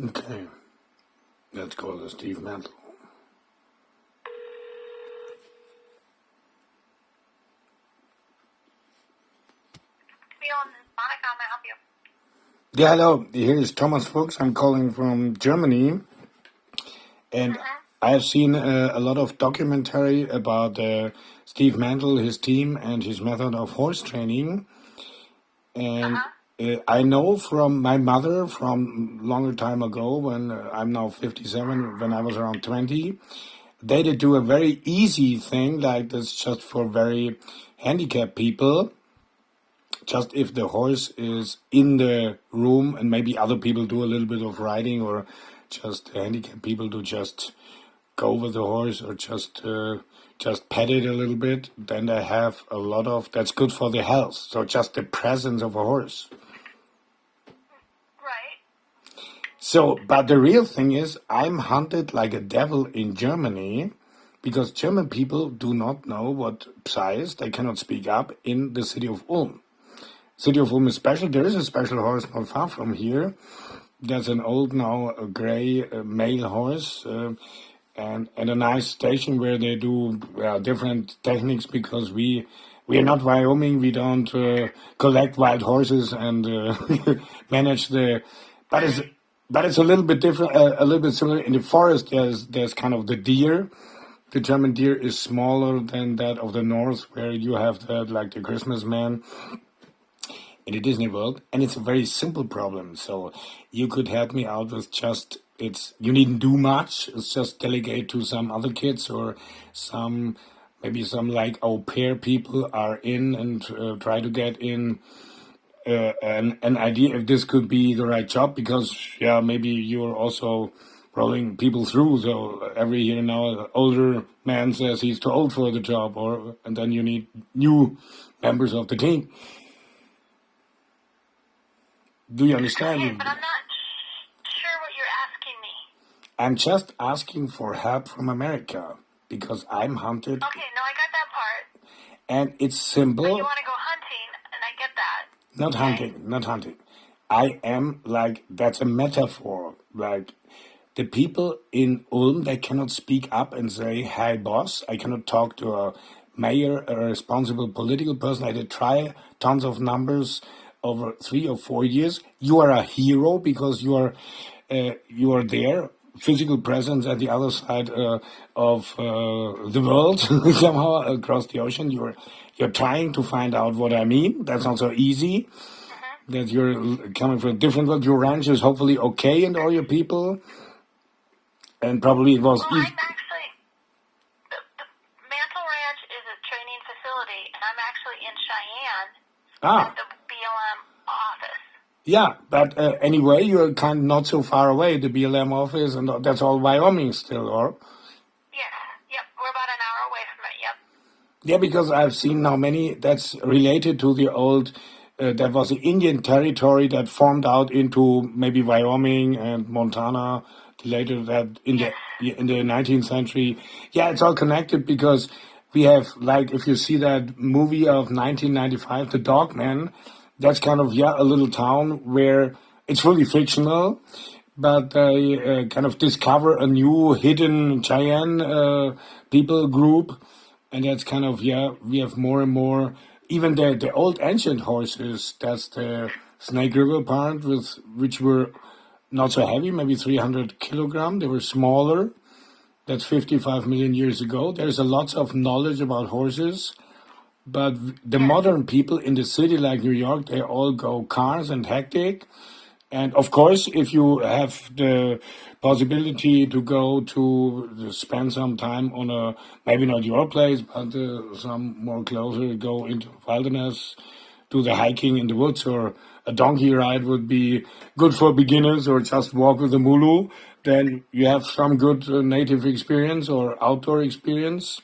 Okay, let's call the Steve Mantle. Monica, may I help you? Yeah, hello. Here is Thomas Fuchs. I'm calling from Germany, and I have seen a lot of documentary about Steve Mantle, his team, and his method of horse training. And I know from my mother from longer time ago, when I'm now 57, when I was around 20, they did do a very easy thing like this just for very handicapped people. Just if the horse is in the room and maybe other people do a little bit of riding, or just handicapped people do just go with the horse, or just pet it a little bit, then they have a lot of, that's good for the health. So just the presence of a horse. Right. So, but the real thing is, I'm hunted like a devil in Germany because German people do not know what size, they cannot speak up in the city of Ulm. City of Ulm is special. There is a special horse not far from here. There's an old now a gray male horse and a nice station where they do different techniques because we are not Wyoming. We don't collect wild horses and manage the. But it's a little bit different, a little bit similar. In the forest, there's kind of the deer. The German deer is smaller than that of the north, where you have that like the Christmas man in the Disney World, and it's a very simple problem. So you could help me out with just you needn't do much. It's just delegate to some other kids or maybe some like au pair people are in and try to get in an idea if this could be the right job, because maybe you're also rolling people through. So every year now, an older man says he's too old for the job, and then you need new members of the team. Do you understand? Okay, but I'm not sure what you're asking me. I'm just asking for help from America because I'm hunted. Okay, no, I got that part. And it's simple. But you want to go hunting, and I get that. Not hunting. I am like, that's a metaphor. Like the people in Ulm, they cannot speak up and say, "Hi, boss." I cannot talk to a mayor, a responsible political person. I did try tons of numbers over 3 or 4 years. You are a hero because you are there, physical presence at the other side of the world, somehow across the ocean. You're trying to find out what I mean. That's not so easy. That you're coming from a different world. Your ranch is hopefully okay, and all your people, and probably it was Well, easy. I'm actually the Mantle Ranch is a training facility, and I'm actually in Cheyenne at the BLM office. Yeah, but anyway, you're kind of not so far away, the BLM office, and that's all Wyoming still, or? Yes, yep, we're about an hour away from it, yep. Yeah, because I've seen now many, that's related to the old, that was the Indian territory that formed out into maybe Wyoming and Montana later, that in the 19th century. Yeah, it's all connected because we have, like, if you see that movie of 1995, The Dogman, that's kind of, a little town where it's fully fictional, but they kind of discover a new hidden Cheyenne people group. And that's kind of, we have more and more, even the old ancient horses, that's the Snake River part, which were not so heavy, maybe 300 kilogram. They were smaller. That's 55 million years ago. There's a lot of knowledge about horses. But the modern people in the city like New York, they all go cars and hectic. And of course, if you have the possibility to go to spend some time on maybe not your place, but some more closer, go into wilderness, do the hiking in the woods, or a donkey ride would be good for beginners, or just walk with a mulu, then you have some good native experience or outdoor experience.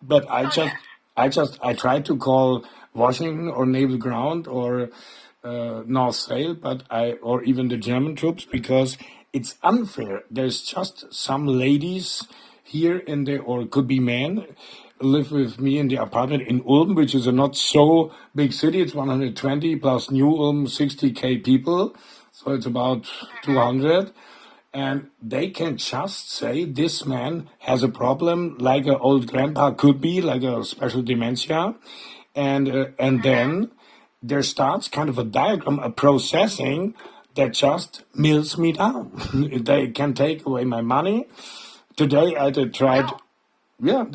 But I tried to call Washington or Naval Ground or North Sail, or even the German troops, because it's unfair. There's just some ladies here or it could be men, live with me in the apartment in Ulm, which is a not so big city. It's 120 plus New Ulm, 60K people. so it's about 200. And they can just say this man has a problem, like an old grandpa could be, like a special dementia, and then there starts kind of a diagram, a processing that just mills me down. They can take away my money. Today I tried. Yeah,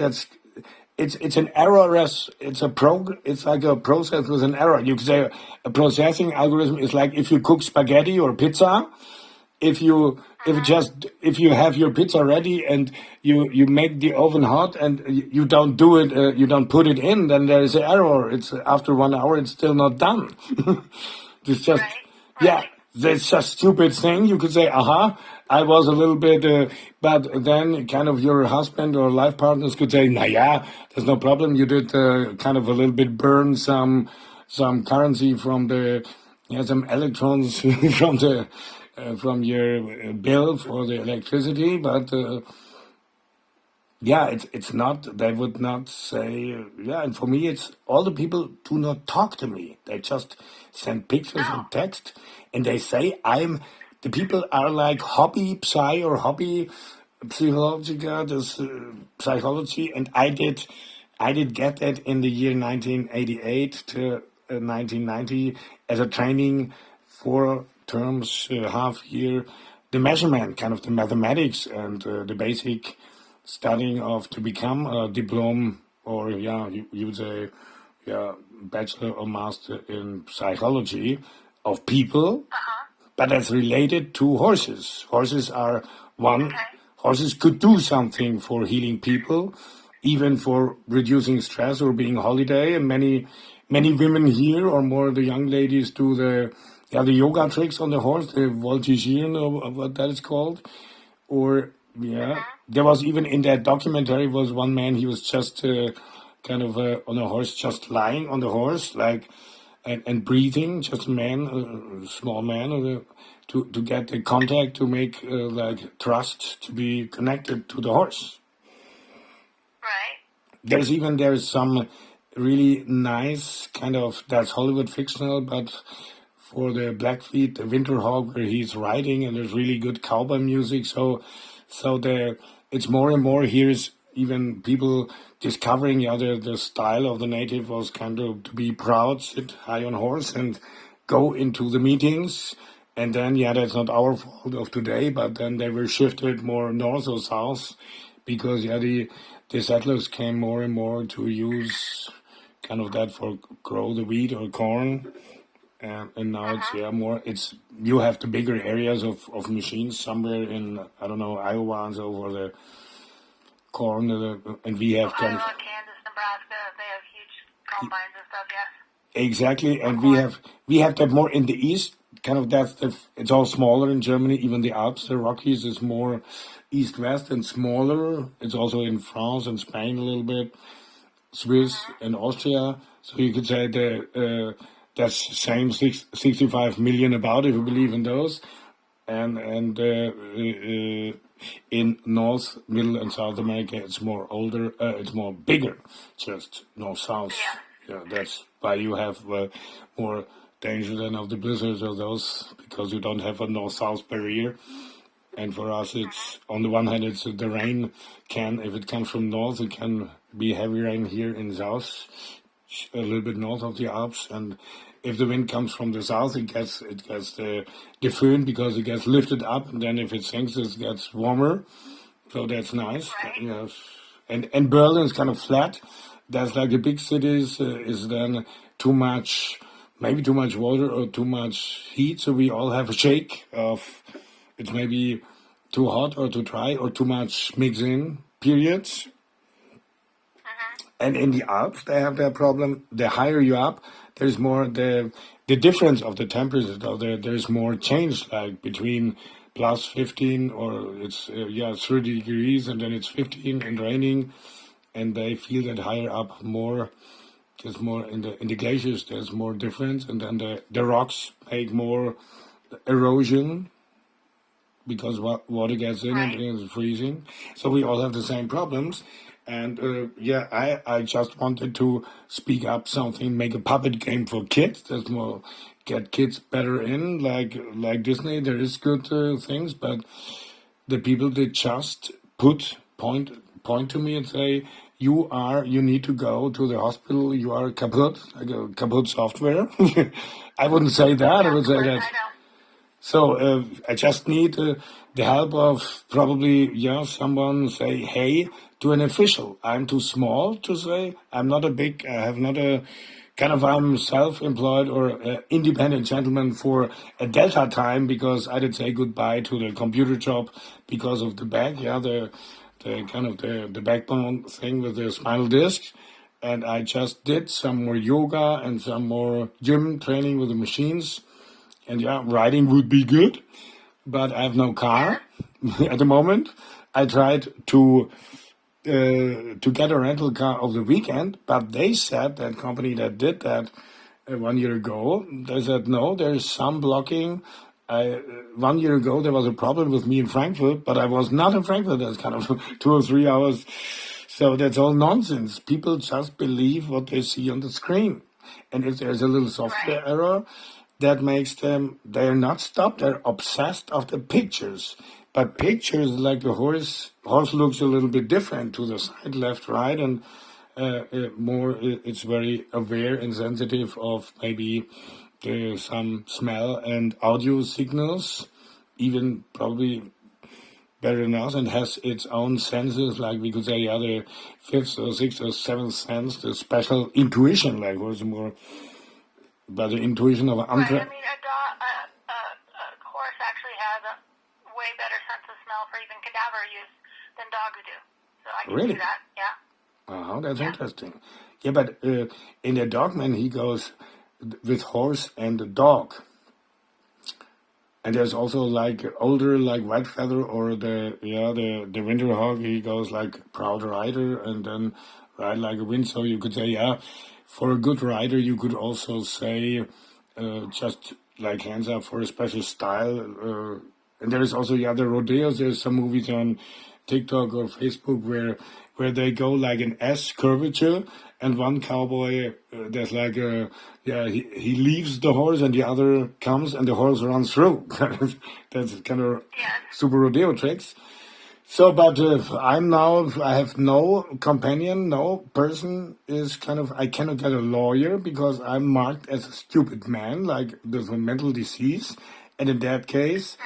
it's an errorless. It's like a process with an error. You could say a processing algorithm is like if you cook spaghetti or pizza. If you have your pizza ready and you make the oven hot and you don't do it, you don't put it in, then there is an error. It's after 1 hour, it's still not done. It's just yeah, that's a stupid thing. You could say, aha, I was a little bit, but then kind of your husband or life partners could say, nah, yeah, there's no problem. You did kind of a little bit burn some currency from some electrons from your bill for the electricity, but it's not. They would not say. And for me, it's all the people do not talk to me. They just send pictures and text, and they say the people are like hobby psychologica, this psychology, and I did get that in the year 1988 to 1990 as a training for terms, half year, the measurement, kind of the mathematics and the basic studying of to become a diploma, or you would say, bachelor or master in psychology of people, but that's related to horses. Horses are one. Horses could do something for healing people, even for reducing stress or being holiday, and many women here, or more the young ladies, do the yoga tricks on the horse, the voltigieren, or what that is called. Or, there was even in that documentary was one man, he was just kind of on a horse, just lying on the horse, like, and breathing, just a man, a small man, to get the contact, to make, like, trust, to be connected to the horse. Right. There's some really nice kind of, that's Hollywood fictional, but for the Blackfeet, the Winterhawk, where he's riding, and there's really good cowboy music. So it's more and more. Here's even people discovering the style of the native was kind of to be proud, sit high on horse, and go into the meetings. And then that's not our fault of today, but then they were shifted more north or south because the settlers came more and more to use kind of that for grow the wheat or corn. And now it's you have the bigger areas of machines somewhere in, I don't know, Iowa and so for the corn, and we have kind of Kansas, Nebraska, they have huge combines and stuff, exactly, and we have that more in the east, kind of it's all smaller in Germany, even the Alps, the Rockies is more east-west and smaller. It's also in France and Spain a little bit, Swiss and Austria, so you could say that's same 65 million about, if you believe in those, and in North, Middle, and South America, it's more older, it's more bigger, just north south. That's why you have more danger than of the blizzards or those, because you don't have a north south barrier. And for us, it's on the one hand, it's the rain if it comes from north, it can be heavy rain here in south, a little bit north of the Alps, and if the wind comes from the south, it gets the föhn, because it gets lifted up, and then if it sinks, it gets warmer. So that's nice. Right. And Berlin is kind of flat. That's like the big cities is then maybe too much water or too much heat. So we all have a shake of it's maybe too hot or too dry or too much mix-in periods. And in the Alps, they have that problem. The higher you up, there's more the difference of the temperatures. There's more change, like between plus 15 or it's 30 degrees, and then it's 15 and raining, and they feel that higher up more. There's more in the glaciers. There's more difference, and then the rocks make more erosion because water gets in and it's freezing. So we all have the same problems. And I just wanted to speak up something, make a puppet game for kids. That's more get kids better in, like Disney. There is good things, but the people that just point to me and say, you need to go to the hospital, you are kaput, like a kaput software. I wouldn't say that. I would say that. So I just need the help of probably, someone say, hey, to an official. I'm too small to say. I'm not a big, I have not a, I'm self-employed or independent gentleman for a delta time because I did say goodbye to the computer job because of the back, the backbone thing with the spinal disc. And I just did some more yoga and some more gym training with the machines. And riding would be good, but I have no car at the moment. I tried to get a rental car of the weekend, but they said, that company that did that 1 year ago, they said no, there's some blocking. 1 year ago there was a problem with me in Frankfurt, but I was not in Frankfurt. That's kind of 2 or 3 hours. So that's all nonsense. People just believe what they see on the screen, and if there's a little software error, that makes them, they're not stopped, they're obsessed of the pictures. But pictures like a horse looks a little bit different to the side, left, right, and it's very aware and sensitive of maybe some smell and audio signals, even probably better than us, and has its own senses, like we could say the other fifth or sixth or seventh sense, the special intuition, like was more. By the intuition of right. I mean, a horse actually has a way better sense of smell for even cadaver use than dogs do. So I can see that, yeah. That's interesting. Yeah, but in the Dogman, he goes with horse and the dog. And there's also like older, like White Feather or the Winter Hog. He goes like proud rider and then ride like a wind. So you could say, for a good rider, you could also say just like hands up for a special style. And there is also the rodeos. There's some movies on TikTok or Facebook where they go like an S curvature, and one cowboy there's like he leaves the horse and the other comes and the horse runs through. That's kind of super rodeo tricks. So, but I have no companion, no person is I cannot get a lawyer because I'm marked as a stupid man, like there's a mental disease. And in that case,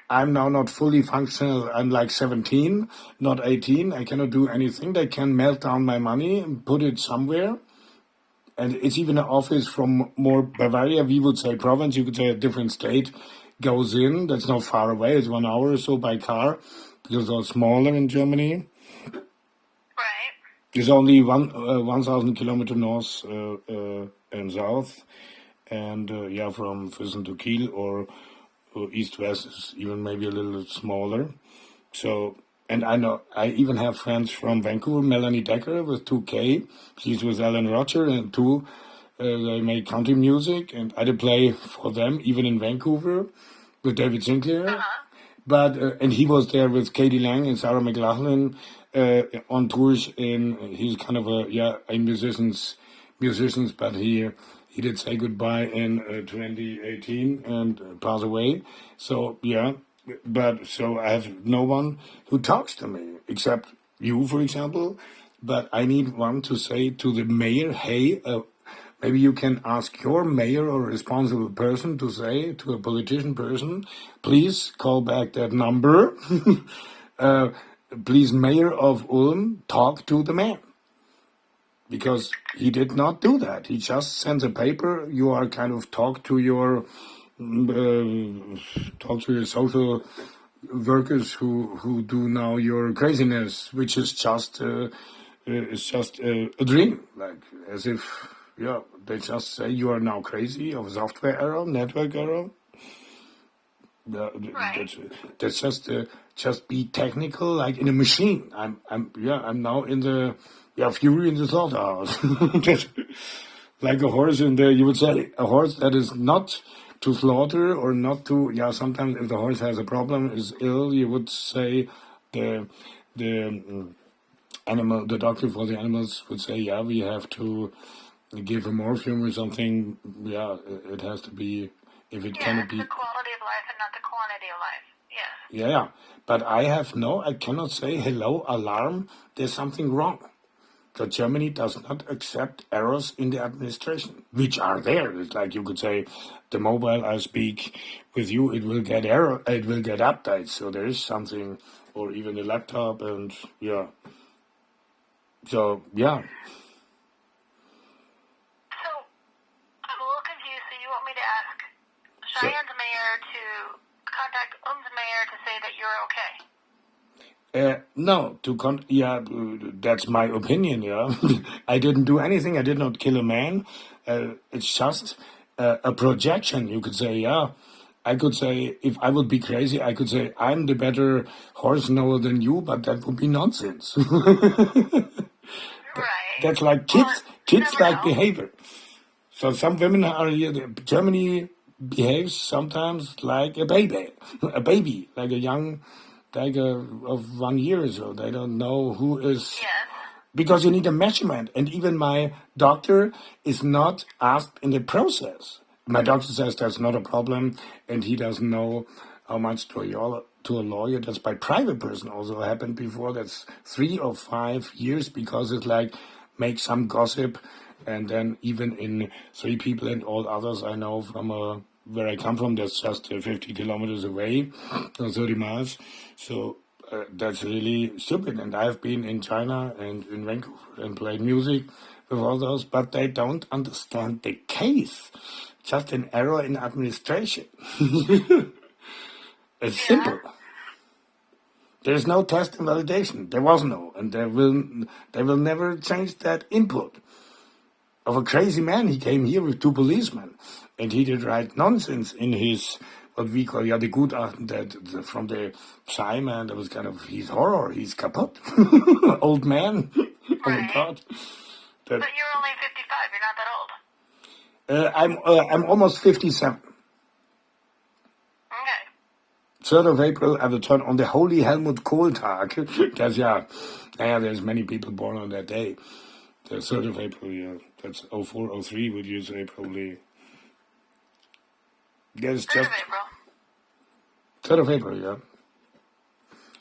I'm now not fully functional. I'm like 17, not 18. I cannot do anything. They can melt down my money and put it somewhere. And it's even an office from more Bavaria, we would say province, you could say a different state, goes in. That's not far away. It's 1 hour or so by car. Because they're smaller in Germany. Right. It's only 1,000 kilometers north and south. And from Füssen to Kiel or east-west is even maybe a little smaller. So, and I even have friends from Vancouver, Melanie Decker with 2K. She's with Alan Roger and they make country music. And I did play for them, even in Vancouver, with David Sinclair. But and he was there with Katie Lang and Sarah McLachlan on tours. He's kind of a musicians, but he did say goodbye in 2018 and pass away. So so I have no one who talks to me except you, for example. But I need one to say to the mayor, hey. Maybe you can ask your mayor or responsible person to say to a politician person, please call back that number. Please, Mayor of Ulm, talk to the man. Because he did not do that. He just sends a paper. You are talk to your social workers who do now your craziness, which is just a dream, like as if. Yeah, they just say you are now crazy of software error, network error. That's just be technical, like in a machine. I'm now in the fury in the slaughterhouse. Like a horse you would say a horse that is not to slaughter or not to. Sometimes if the horse has a problem, is ill, you would say the animal, the doctor for the animals would say, we have to give a morphine or something. It has to be if it Yeah, cannot it's be. the quality of life and not the quantity of life. Yes. Yeah, but I cannot say, hello, alarm, there's something wrong. So Germany does not accept errors in the administration, which are there. It's like you could say, the mobile I speak with you, it will get error, it will get updates. So there is something, or even a laptop, and yeah. So yeah, So I'm a little confused. So you want me to ask so Cheyenne's mayor to contact Ulm's mayor to say that you're okay? no, that's my opinion. Yeah, I didn't do anything. I did not kill a man. It's just a projection. You could say, yeah. I could say, if I would be crazy, I could say I'm the better horse knower than you, but that would be nonsense. Right. That's like Well, you kids never like know. behavior. So some women are here. Germany behaves sometimes like a baby, like a young, of 1 year or so. They don't know who is, Yes. because you need a measurement. And even my doctor is not asked in the process. My doctor says that's not a problem, and he doesn't know how much to a lawyer. That's by private person also happened before. That's 3 or 5 years, because it's like make some gossip, and then even in 3 people and all others I know from where I come from, that's just 50 kilometers away, or 30 miles. So that's really stupid. And I've been in China and in Vancouver and played music with all those, but they don't understand the case. Just an error in administration. It's Yeah. simple. There's no test and validation. There was no, and they will never change that input of a crazy man. He came here with 2 policemen, and he did write nonsense in his, what we call, the Gutachten, from the Psalm, and that was kind of his horror. He's kaputt. Old man. Oh my Right. God. That, But you're only 55. You're not that old. I'm almost 57. Okay. 3rd of April, I will turn on the Holy Helmut Kohl Tag. That's, there's many people born on that day. The 3rd of April, yeah. That's 04, 03, would you say, probably. Yes, 3rd just of April. 3rd of April, yeah.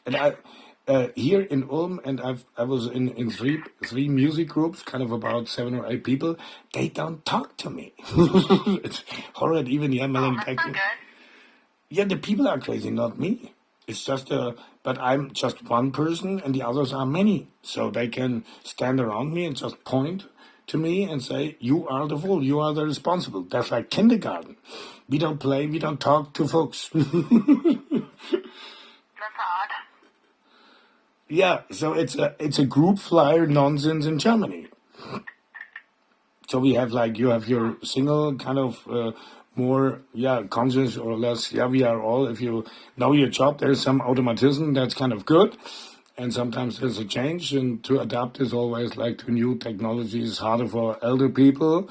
And I, here in Ulm, and I was in three music groups, kind of about 7 or 8 people. They don't talk to me. It's horrid, even, Oh, Melanie that's not Beck. good. Yeah, the people are crazy, not me. It's just but I'm just one person, and the others are many. So they can stand around me and just point to me and say, "You are the fool. You are the responsible." That's like kindergarten. We don't play. We don't talk to folks. That's odd. Yeah. So it's a group flyer nonsense in Germany. So we have you have your single kind of more, conscious or less, we are all, if you know your job, there's some automatism that's kind of good. And sometimes there's a change, and to adapt is always like to new technologies, harder for elder people.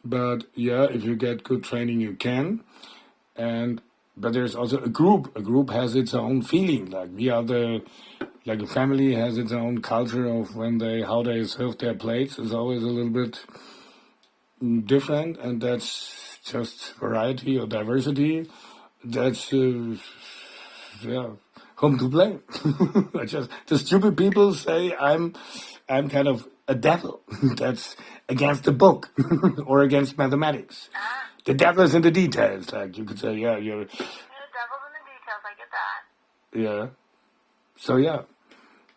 But if you get good training, you can. But there's also a group. A group has its own feeling. Like like a family has its own culture of how they serve their plates is always a little bit different, and that's just variety or diversity. That's whom to blame. The stupid people say I'm kind of a devil. That's against the book or against mathematics. The devil is in the details. Like you could say, you're. The devil's in the details. I get that. Yeah. So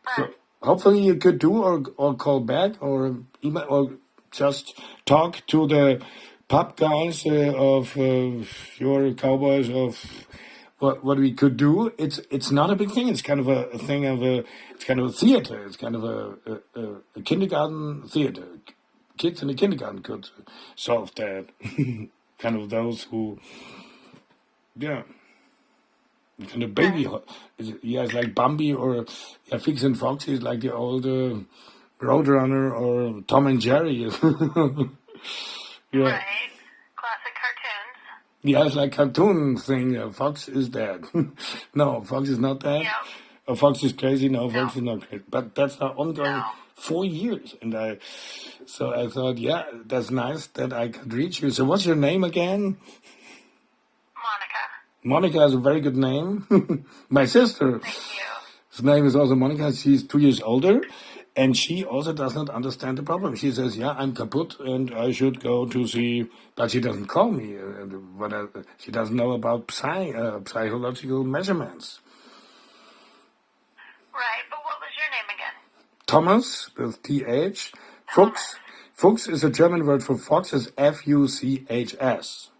But So hopefully you could do or call back or email or just talk to the pub guys of your Cowboys of what we could do. It's not a big thing. It's kind of a thing of it's kind of a theater. It's kind of a kindergarten theater. Kids in the kindergarten could solve that. Kind of those who, kind of baby. It's like Bambi or Fix and Foxy is like the old Roadrunner or Tom and Jerry. Yeah. right. Classic cartoons. Yeah, it's like cartoon thing. Fox is dead. No, Fox is not dead. Yep. Fox is crazy. No, Fox No. is not crazy. But that's now ongoing No. 4 years, and so I thought, that's nice that I could reach you. So what's your name again? Monica is a very good name. My sister's Thank you. name is also Monica. She's 2 years older, and she also does not understand the problem. She says, "Yeah, I'm kaput, and I should go to see," but she doesn't call me. She doesn't know about psychological measurements. Right, but what was your name again? Thomas with TH. Thomas. Fuchs is a German word for fox. It's Fuchs. F-U-C-H-S.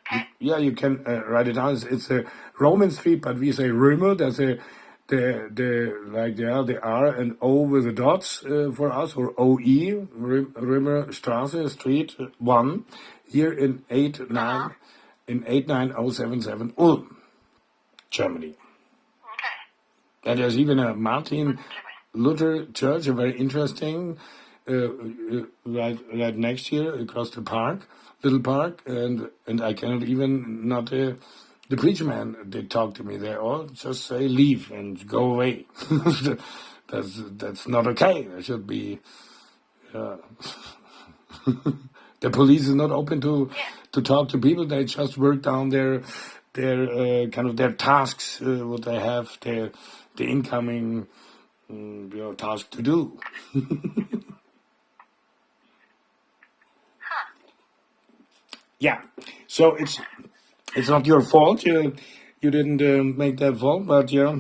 Okay. Yeah, you can write it down. It's a Roman street, but we say Römer. That's the R and O with the dots for us, or OE, Römer Straße, Street 1, here in 89077 Ulm, Germany. Okay. And there's even a Martin Luther Church, a very interesting, right next here across the park, little park, and I cannot even not the preacher man. They talk to me. They all just say leave and go away. that's not okay. There should be. The police is not open to talk to people. They just work down their kind of their tasks, what they have, the incoming task to do. Yeah, so it's not your fault. You didn't make that fault, but yeah,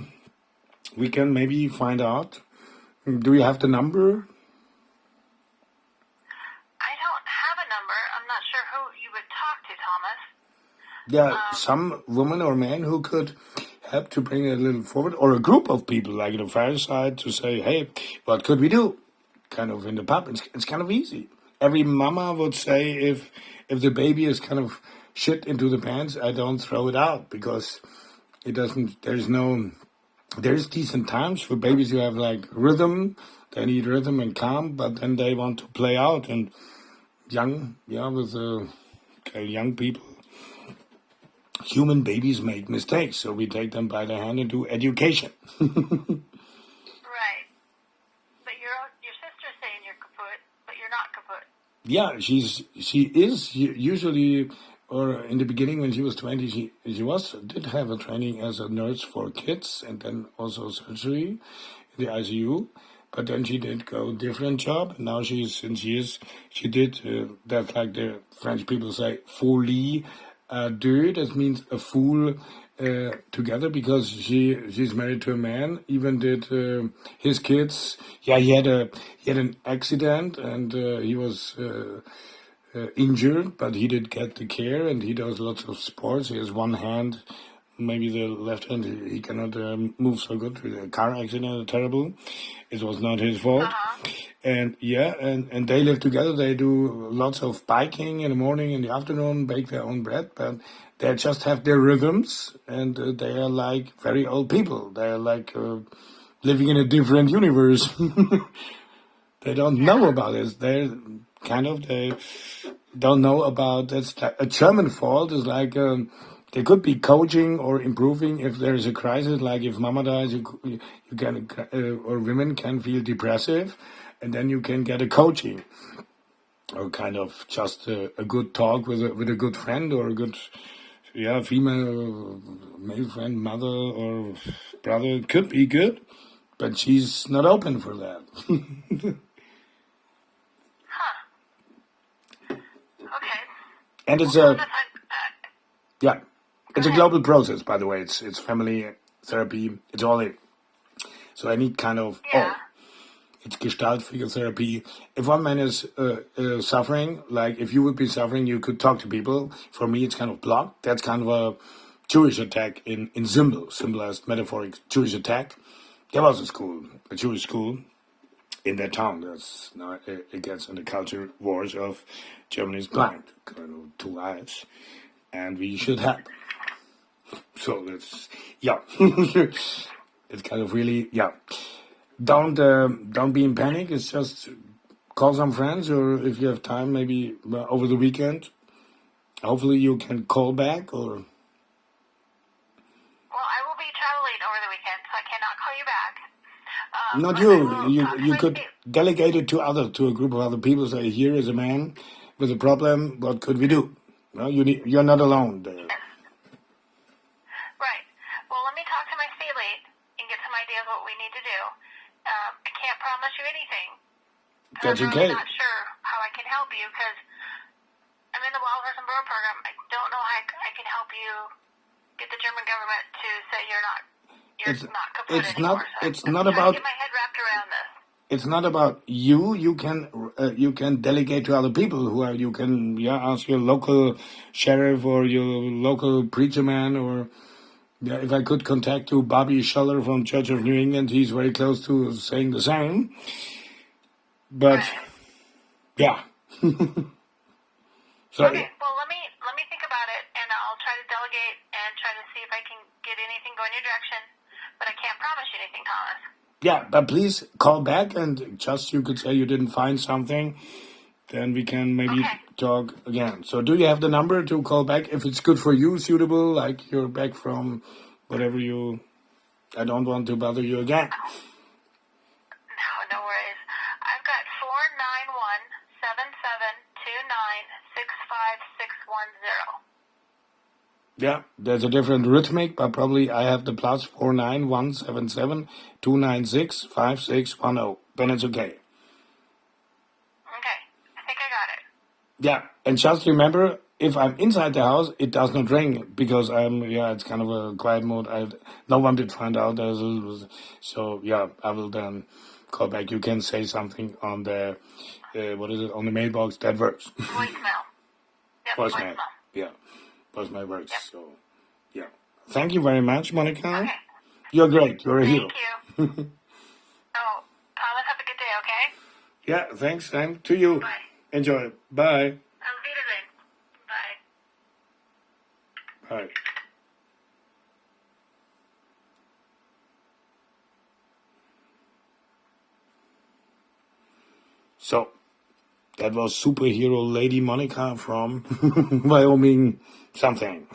we can maybe find out. Do you have the number? I don't have a number. I'm not sure who you would talk to, Thomas. Yeah, some woman or man who could help to bring it a little forward, or a group of people like the fireside to say, hey, what could we do? Kind of in the pub. It's kind of easy. Every mama would say if the baby is kind of shit into the pants, I don't throw it out, because it doesn't. There's decent times for babies who have like rhythm. They need rhythm and calm, but then they want to play out, and young people. Human babies make mistakes, so we take them by the hand and do education. Right. But your sister's saying you're kaput, but you're not kaput. Yeah, she is usually, or in the beginning when she was 20, she did have a training as a nurse for kids, and then also surgery in the ICU. But then she did go different job, and now she did that's like the French people say folie deux. That means a fool together, because she's married to a man. Even did his kids. Yeah, he had an accident, and he was injured, but he did get the care, and he does lots of sports. He has one hand, maybe the left hand, he cannot move so good. A car accident, terrible. It was not his fault. And yeah, and they live together. They do lots of biking in the morning, in the afternoon, bake their own bread, but they just have their rhythms, and they are like very old people. They are like living in a different universe. They don't know about it. They don't know about that's a German fault. Is like they could be coaching or improving if there is a crisis. Like if mama dies, you can or women can feel depressive, and then you can get a coaching, or kind of just a good talk with a good friend, or a good female male friend, mother or brother could be good, but she's not open for that. Okay. And it's it's a global process, by the way. It's family therapy. It's all it. So any kind of it's Gestalt figure therapy. If one man is suffering, like if you would be suffering, you could talk to people. For me, it's kind of blocked. That's kind of a Jewish attack in symbolized metaphoric Jewish attack. There was a Jewish school in that town. That's now it gets in the culture wars of Germany is blind, kind of 2 eyes, and we should help. So it's it's kind of really Don't be in panic. It's just call some friends, or if you have time, maybe over the weekend. Hopefully you can call back, or. Well, I will be traveling over the weekend, so I cannot call you back. Not you. You could delegate it to a group of other people. Say, here is a man with a problem. What could we do? No, you're not alone there. Yes. Right. Well, let me talk to my state lead and get some ideas what we need to do. I can't promise you anything. That's I'm okay. really not sure how I can help you because I'm in the Wild Horse and Burro program. I don't know how I can help you get the German government to say you're not kaput anymore. It's I'm not trying about to get my head wrapped around this. it's not about you. You can delegate to other people who are. You can ask your local sheriff or your local preacher man or if I could contact you, Bobby Schuller from Church of New England. He's very close to saying the same. But Right. yeah. So Okay. Well, let me think about it, and I'll try to delegate and try to see if I can get anything going your direction. But I can't promise you anything, Thomas. yeah, but please call back and just you could say you didn't find something. Then we can maybe Okay. talk again. So do you have the number to call back if it's good for you, suitable, like you're back from whatever you... I don't want to bother you again. No worries. I've got 491-7729-65610. Yeah, there's a different rhythmic, but probably I have the plus 49177-296-5610. Then it's okay. Okay. I think I got it. Yeah, and just remember, if I'm inside the house, it does not ring because it's kind of a quiet mode. No one did find out. So yeah, I will then call back. You can say something on the, on the mailbox. That works. Voicemail. Yep, Voicemail. voicemail. Yeah, voicemail works. Yep. So yeah, thank you very much, Monica. Okay. You're great. You're a hero. Thank you. Oh, Thomas, have a good day, okay? Yeah, thanks, Sam. To you. Bye. Enjoy. Bye. Auf Wiedersehen. Bye. Bye. So, that was superhero Lady Monica from Wyoming something.